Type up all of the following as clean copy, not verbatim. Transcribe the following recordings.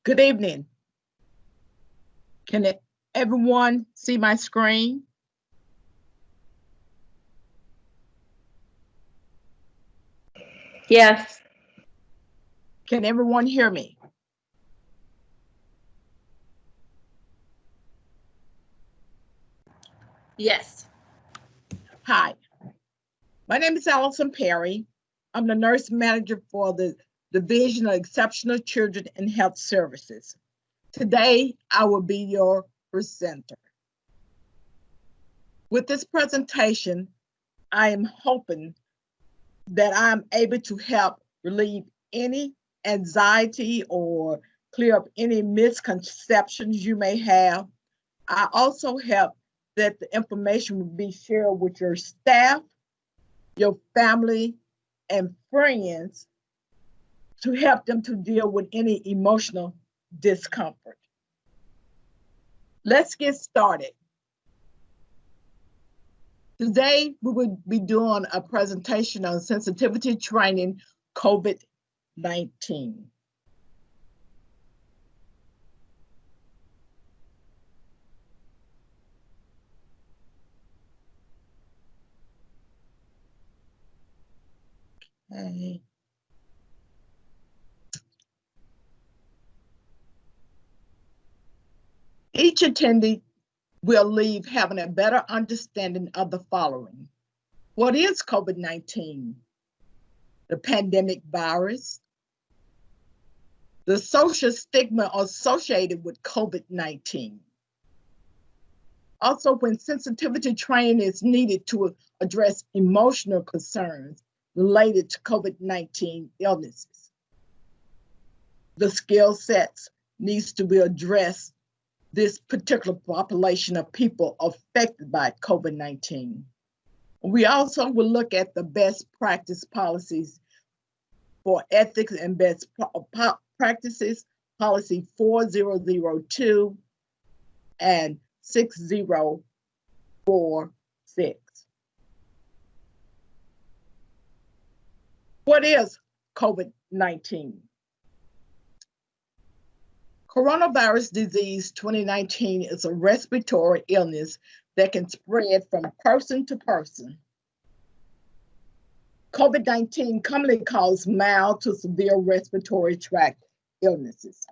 Good evening. Can everyone see my screen? Yes. Can everyone hear me? Yes. Hi, my name is Allison Perry. I'm the nurse manager for the Division of Exceptional Children and Health Services. Today, I will be your presenter. With this presentation, I am hoping that I'm able to help relieve any anxiety or clear up any misconceptions you may have. I also help that the information will be shared with your staff, your family, and friends to help them to deal with any emotional discomfort. Let's get started. Today, we will be doing a presentation on sensitivity training COVID-19. Okay. Each attendee will leave having a better understanding of the following. What is COVID-19? The pandemic virus, the social stigma associated with COVID-19. Also, when sensitivity training is needed to address emotional concerns related to COVID-19 illnesses. The skill sets needs to be addressed this particular population of people affected by COVID-19. We also will look at the best practice policies for ethics and best practices, policy 4002 and 6046. What is COVID-19? Coronavirus disease 2019 is a respiratory illness that can spread from person to person. COVID-19 commonly causes mild to severe respiratory tract illnesses.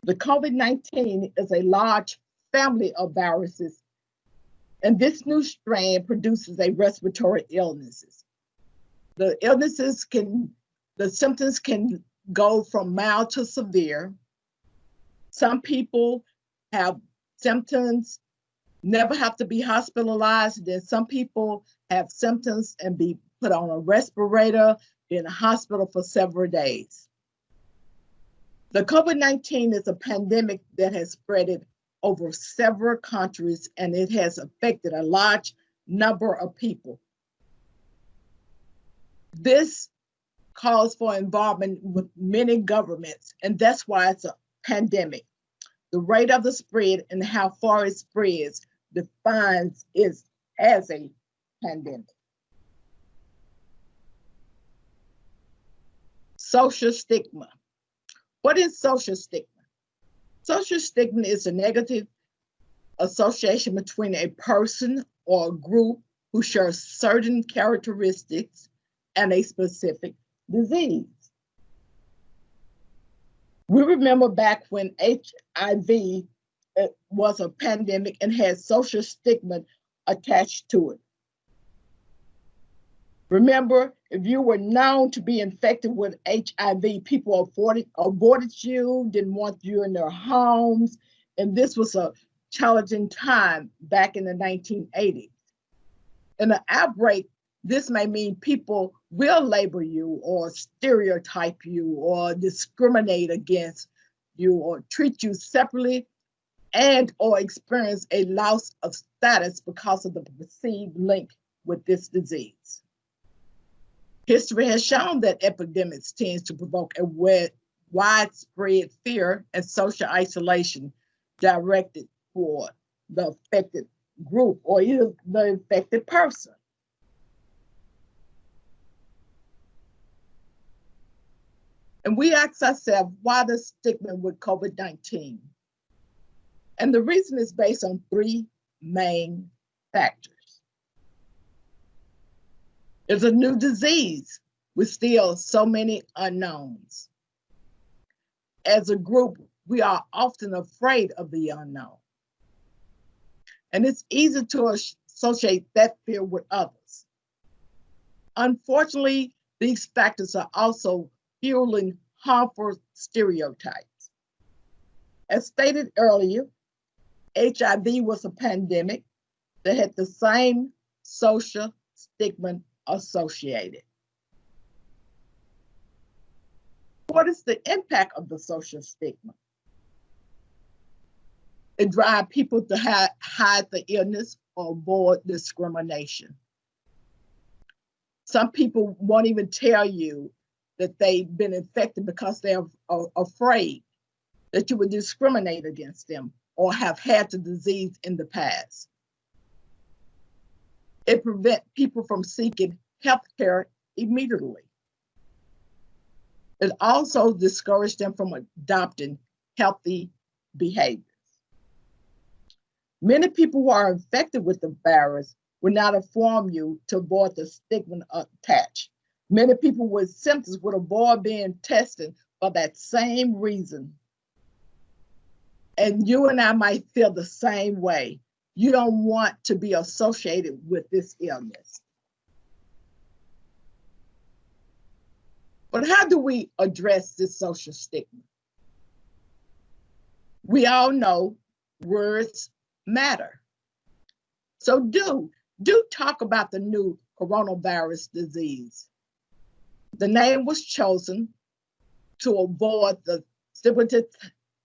The COVID-19 is a large family of viruses, and this new strain produces a respiratory illnesses. The symptoms can go from mild to severe. Some people have symptoms, never have to be hospitalized. Then some people have symptoms and be put on a respirator in a hospital for several days. The COVID-19 is a pandemic that has spread over several countries, and it has affected a large number of people. This calls for involvement with many governments, and that's why it's a pandemic. The rate of the spread and how far it spreads defines it as a pandemic. Social stigma. What is social stigma? Social stigma is a negative association between a person or a group who shares certain characteristics and a specific disease. We remember back when HIV was a pandemic and had social stigma attached to it. Remember, if you were known to be infected with HIV, people avoided you, didn't want you in their homes, and this was a challenging time back in the 1980s. In an outbreak, this may mean people will label you or stereotype you or discriminate against you or treat you separately and or experience a loss of status because of the perceived link with this disease. History has shown that epidemics tend to provoke a widespread fear and social isolation directed toward the affected group or either the infected person. And we ask ourselves, why the stigma with COVID-19? And the reason is based on three main factors. It's a new disease with still so many unknowns. As a group, we are often afraid of the unknown. And it's easy to associate that fear with others. Unfortunately, these factors are also fueling harmful stereotypes. As stated earlier, HIV was a pandemic that had the same social stigma associated. What is the impact of the social stigma? It drives people to hide the illness or avoid discrimination. Some people won't even tell you that they've been infected because they're afraid that you would discriminate against them or have had the disease in the past. It prevents people from seeking health care immediately. It also discourages them from adopting healthy behaviors. Many people who are infected with the virus will not inform you to avoid the stigma attached. Many people with symptoms would avoid being tested for that same reason. And you and I might feel the same way. You don't want to be associated with this illness. But how do we address this social stigma? We all know words matter. So do talk about the new coronavirus disease. The name was chosen to avoid the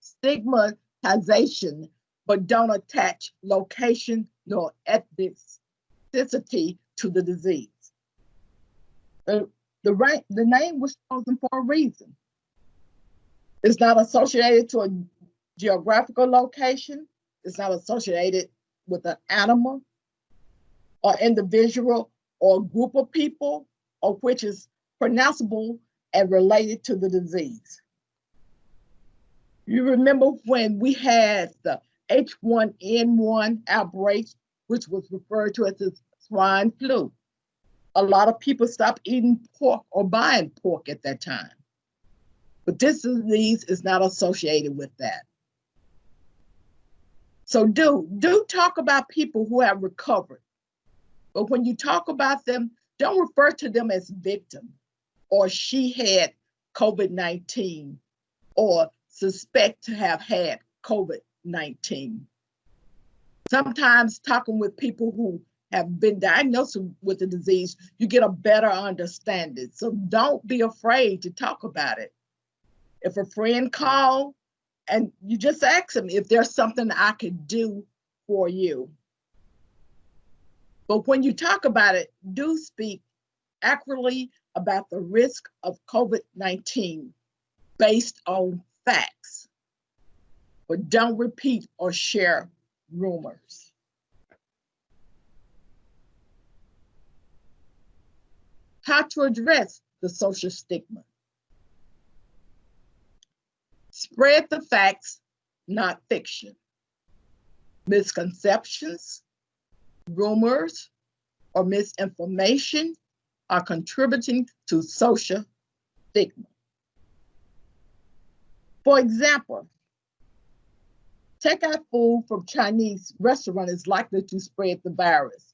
stigmatization, but don't attach location nor ethnicity to the disease. The name was chosen for a reason. It's not associated to a geographical location. It's not associated with an animal or individual or group of people, or which is pronounceable and related to the disease. You remember when we had the H1N1 outbreak, which was referred to as the swine flu. A lot of people stopped eating pork or buying pork at that time. But this disease is not associated with that. So do talk about people who have recovered. But when you talk about them, don't refer to them as victim or she had COVID-19 or suspect to have had COVID-19. Sometimes talking with people who have been diagnosed with the disease, you get a better understanding. So don't be afraid to talk about it. If a friend calls, and you just ask them if there's something I could do for you. But when you talk about it, do speak accurately about the risk of COVID-19 based on facts, but don't repeat or share rumors. How to address the social stigma? Spread the facts, not fiction. Misconceptions, rumors, or misinformation are contributing to social stigma. For example, takeout food from Chinese restaurant is likely to spread the virus.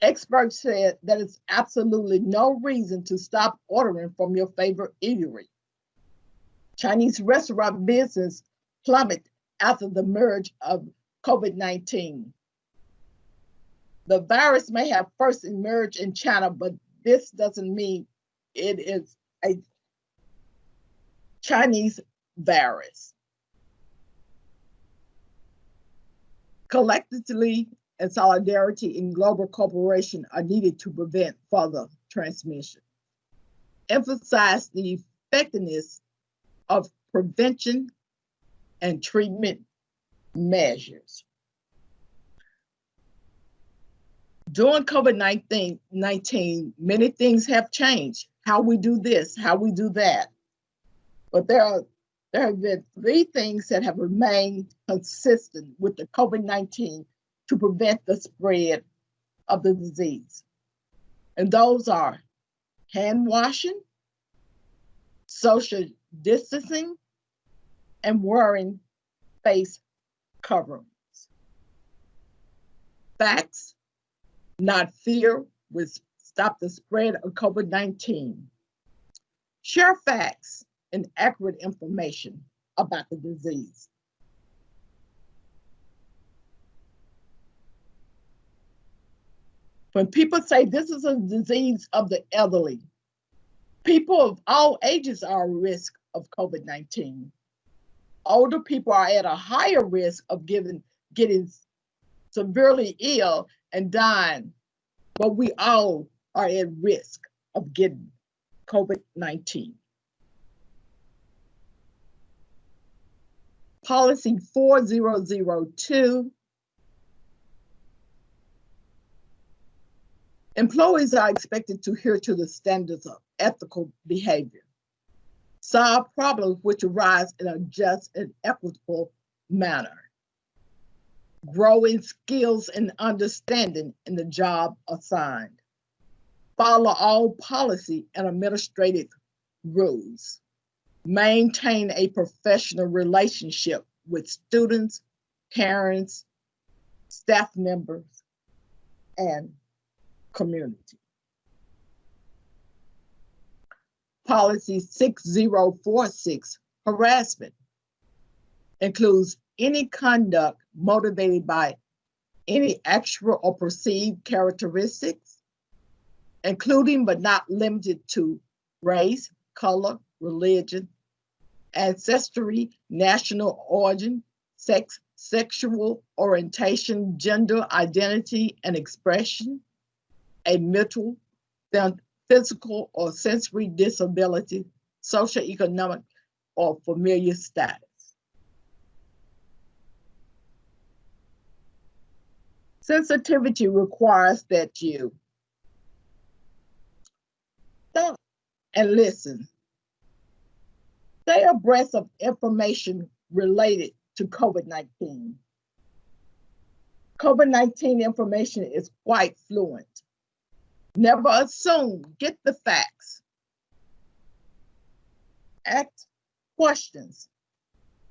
Experts said that it's absolutely no reason to stop ordering from your favorite eatery. Chinese restaurant business plummeted after the merge of COVID-19. The virus may have first emerged in China, but this doesn't mean it is a Chinese virus. Collectively and solidarity in global cooperation are needed to prevent further transmission. Emphasize the effectiveness of prevention and treatment measures. During COVID-19, many things have changed. How we do this, how we do that. But there have been three things that have remained consistent with the COVID-19 to prevent the spread of the disease. And those are hand washing, social distancing, and wearing face coverings. Facts, not fear, will stop the spread of COVID-19. Share facts and accurate information about the disease. When people say this is a disease of the elderly, people of all ages are at risk of COVID-19. Older people are at a higher risk of getting severely ill and dying, but we all are at risk of getting COVID-19. Policy 4002, employees are expected to adhere to the standards of ethical behavior, solve problems which arise in a just and equitable manner, grow in skills and understanding in the job assigned, follow all policy and administrative rules, maintain a professional relationship with students, parents, staff members, and community. Policy 6046, harassment, includes any conduct motivated by any actual or perceived characteristics, including but not limited to race, color, religion, ancestry, national origin, sex, sexual orientation, gender identity and expression, a mental, physical or sensory disability, socioeconomic or familiar status. Sensitivity requires that you stop and listen. Stay abreast of information related to COVID-19. COVID-19 information is quite fluent. Never assume, get the facts. Ask questions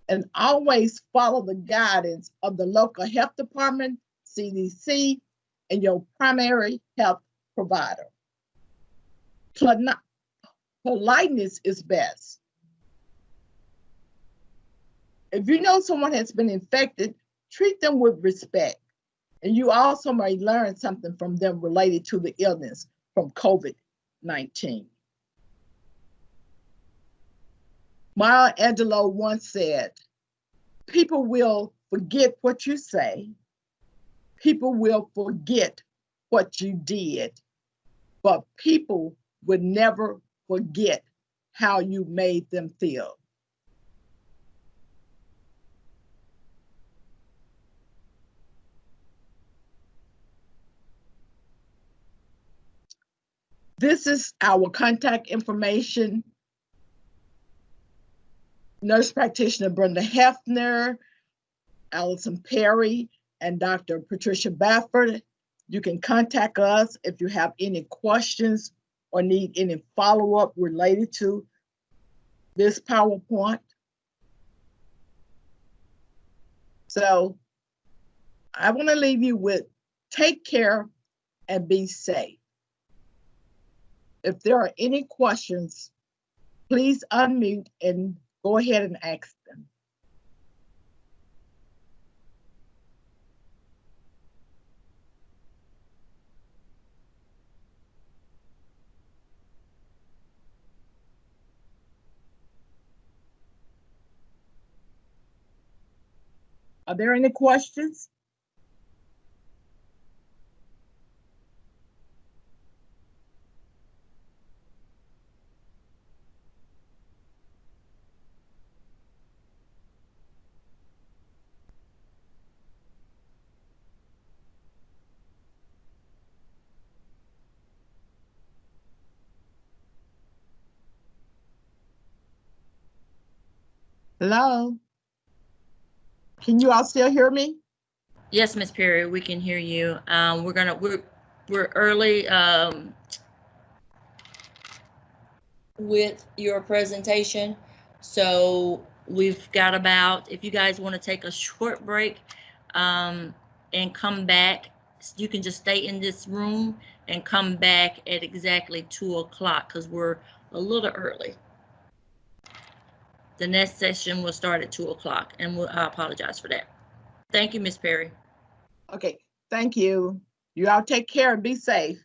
and always follow the guidance of the local health department, CDC, and your primary health provider. Politeness is best. If you know someone has been infected, treat them with respect. And you also may learn something from them related to the illness from COVID-19. Maya Angelou once said, people will forget what you say, people will forget what you did, but people would never forget how you made them feel. This is our contact information. Nurse practitioner Brenda Hefner, Allison Perry, and Dr. Patricia Bafford. You can contact us if you have any questions or need any follow-up related to this PowerPoint. So I want to leave you with take care and be safe. If there are any questions, please unmute and go ahead and ask them. Are there any questions? Hello? Can you all still hear me? Yes, Ms. Perry, we can hear you. We're early with your presentation, so we've got about, if you guys want to take a short break and come back, you can just stay in this room and come back at exactly 2 o'clock because we're a little early. The next session will start at 2 o'clock, and I apologize for that. Thank you, Ms. Perry. Okay, thank you. You all take care and be safe.